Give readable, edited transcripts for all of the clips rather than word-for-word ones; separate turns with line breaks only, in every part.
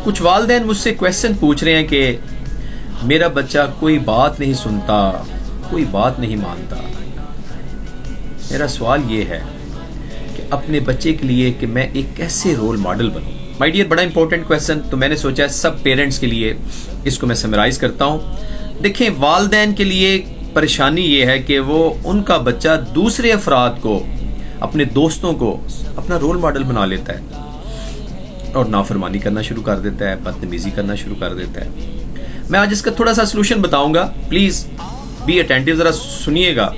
کچھ والدین مجھ سے کویشچن پوچھ رہے ہیں کہ میرا بچہ کوئی بات نہیں سنتا، کوئی بات نہیں مانتا. میرا سوال یہ ہے کہ اپنے بچے کے لیے کہ میں ایک کیسے role model Bannu. My dear, بڑا امپورٹنٹ کویشچن، تو میں نے سوچا سب پیرنٹس کے لیے اس کو میں سمرائز کرتا ہوں. دیکھیں، والدین کے لیے پریشانی یہ ہے کہ وہ ان کا بچہ دوسرے افراد کو، اپنے دوستوں کو اپنا رول ماڈل بنا لیتا ہے اور نافرمانی کرنا شروع کر دیتا ہے، بدتمیزی کرنا شروع کر دیتا ہے. میں آج اس کا تھوڑا سا سلوشن بتاؤں گا، پلیز بی اٹینٹیو، ذرا سنیے گا.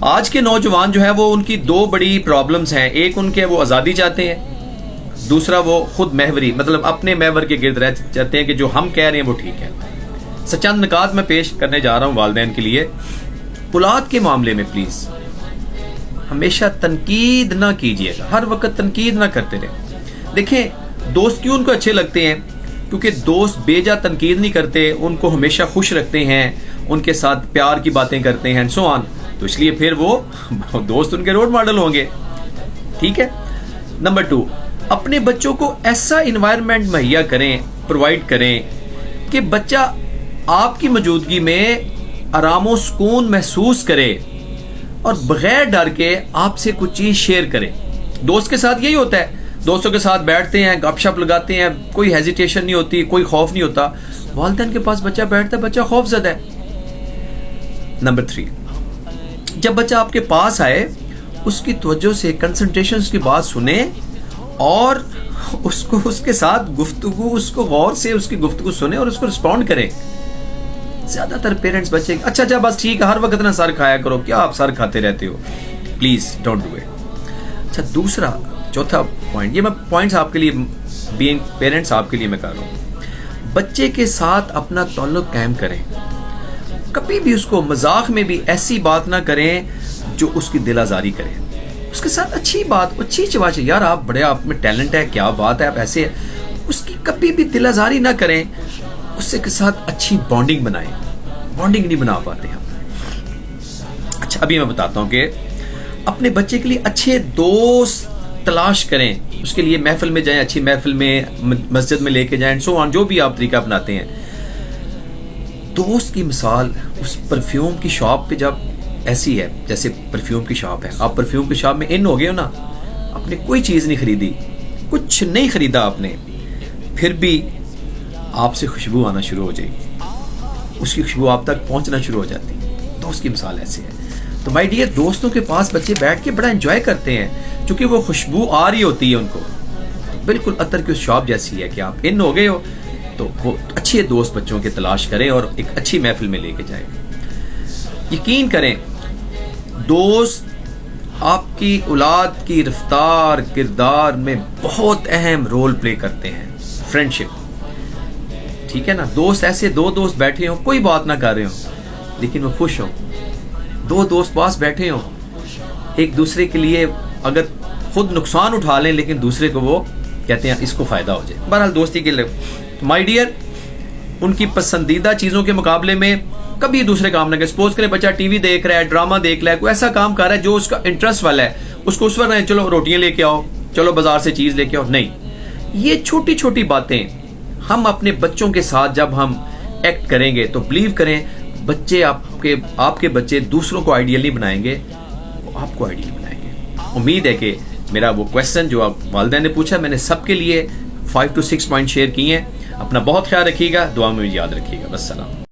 آج کے نوجوان جو ہے وہ ان کی دو بڑی پرابلمز ہیں. ایک ان کے وہ آزادی چاہتے ہیں، دوسرا وہ خود محوری، مطلب اپنے محور کے گرد رہ چاہتے ہیں کہ جو ہم کہہ رہے ہیں وہ ٹھیک ہے. چند نکات میں پیش کرنے جا رہا ہوں والدین کے لیے. اولاد کے معاملے میں پلیز ہمیشہ تنقید نہ کیجیے گا، ہر وقت تنقید نہ کرتے رہیں. دیکھیں، دوست کیوں ان کو اچھے لگتے ہیں؟ کیونکہ دوست بیجا تنقید نہیں کرتے، ان کو ہمیشہ خوش رکھتے ہیں، ان کے ساتھ پیار کی باتیں کرتے ہیں سو آن. تو اس لیے پھر وہ دوست ان کے رول ماڈل ہوں گے. ٹھیک ہے. نمبر 2، اپنے بچوں کو ایسا انوائرمنٹ مہیا کریں، پرووائڈ کریں کہ بچہ آپ کی موجودگی میں آرام و سکون محسوس کرے اور بغیر ڈر کے آپ سے کچھ چیز شیئر کرے. دوست کے ساتھ یہی ہوتا ہے، دوستوں کے ساتھ بیٹھتے ہیں، گپ شپ لگاتے ہیں، کوئی ہیزیٹیشن نہیں ہوتی، کوئی خوف نہیں ہوتا. والدین کے پاس بچہ بیٹھتا ہے، بچہ خوف زدہ ہے. نمبر 3، جب بچہ آپ کے پاس آئے اس کی توجہ سے کنسنٹریشن کی بات سنیں اور اس کے ساتھ گفتگو، اس کو غور سے اس کی گفتگو سنیں اور اس کو رسپونڈ کریں. زیادہ تر پیرنٹس بچے اچھا بس ٹھیک ہے، ہر وقت نہ سر کھایا کرو، کیا آپ سر کھاتے رہتے ہو، پلیز ڈونٹ ڈو اٹ. اچھا، دوسرا چوتھا پوائنٹ، یہ میں پوائنٹس آپ کے لیے بینگ پیرنٹس آپ کے لیے میں کہہ رہا ہوں، بچے کے ساتھ اپنا تعلق قائم کریں. کبھی بھی اس کو مذاق میں بھی ایسی بات نہ کریں جو اس کی دل آزاری کرے. اس کے ساتھ اچھی بات، اچھی چواچ، یار آپ بڑے، آپ میں ٹیلنٹ ہے، کیا بات ہے، آپ ایسے ہیں، اس کی کبھی بھی دل آزاری نہ کریں. اس کے ساتھ اچھی بانڈنگ بنائیں. بانڈنگ نہیں بنا پاتے ہم. اچھا، ابھی میں بتاتا ہوں کہ اپنے بچے کے لیے اچھے دوست تلاش کریں. اس کے لیے محفل میں جائیں، اچھی محفل میں، مسجد میں لے کے جائیں، سو آن، جو بھی آپ طریقہ اپناتے ہیں. دوست کی مثال اس پرفیوم کی شاپ پہ جب ایسی ہے، جیسے پرفیوم کی شاپ ہے، آپ پرفیوم کی شاپ میں ان ہو گئے ہو نا، آپ نے کوئی چیز نہیں خریدی، کچھ نہیں خریدا آپ نے، پھر بھی آپ سے خوشبو آنا شروع ہو جائے گی، اس کی خوشبو آپ تک پہنچنا شروع ہو جاتی. دوست کی مثال ایسی ہے. تو مائی ڈیئر، دوستوں کے پاس بچے بیٹھ کے بڑا انجوائے کرتے ہیں کیونکہ وہ خوشبو آ رہی ہوتی ہے ان کو، بالکل عطر کی اس شاپ جیسی ہے کہ آپ ان ہو گئے ہو. تو وہ اچھے دوست بچوں کے تلاش کریں اور ایک اچھی محفل میں لے کے جائیں. یقین کریں، دوست آپ کی اولاد کی رفتار کردار میں بہت اہم رول پلے کرتے ہیں. فرینڈشپ، ٹھیک ہے نا، دوست ایسے دو دوست بیٹھے ہوں، کوئی بات نہ کر رہے ہوں لیکن وہ خوش ہوں. دو دوست پاس بیٹھے ہوں، ایک دوسرے کے لیے اگر خود نقصان اٹھا لیں لیکن دوسرے کو وہ کہتے ہیں اس کو فائدہ ہو جائے. بہرحال دوستی کے لیے مائی ڈیئر، ان کی پسندیدہ چیزوں کے مقابلے میں کبھی دوسرے کام نہ کریں. سپوز کریں بچہ ٹی وی دیکھ رہا ہے، ڈرامہ دیکھ رہا ہے، کوئی ایسا کام کر رہا ہے جو اس کا انٹرسٹ والا ہے، اس کو اس وقت نہیں چلو روٹیاں لے کے آؤ، چلو بازار سے چیز لے کے آؤ. نہیں، یہ چھوٹی چھوٹی باتیں ہم اپنے بچوں کے ساتھ جب ہم ایکٹ کریں گے تو بلیو کریں، بچے آپ کے بچے دوسروں کو آئیڈیل نہیں بنائیں گے، وہ آپ کو آئیڈیل بنائیں گے. امید ہے کہ میرا وہ کویشچن جو آپ والدین نے پوچھا، میں نے سب کے لیے 5 to 6 پوائنٹ شیئر کیے ہیں. اپنا بہت خیال رکھیے گا، دعا میں یاد رکھیے گا. والسلام.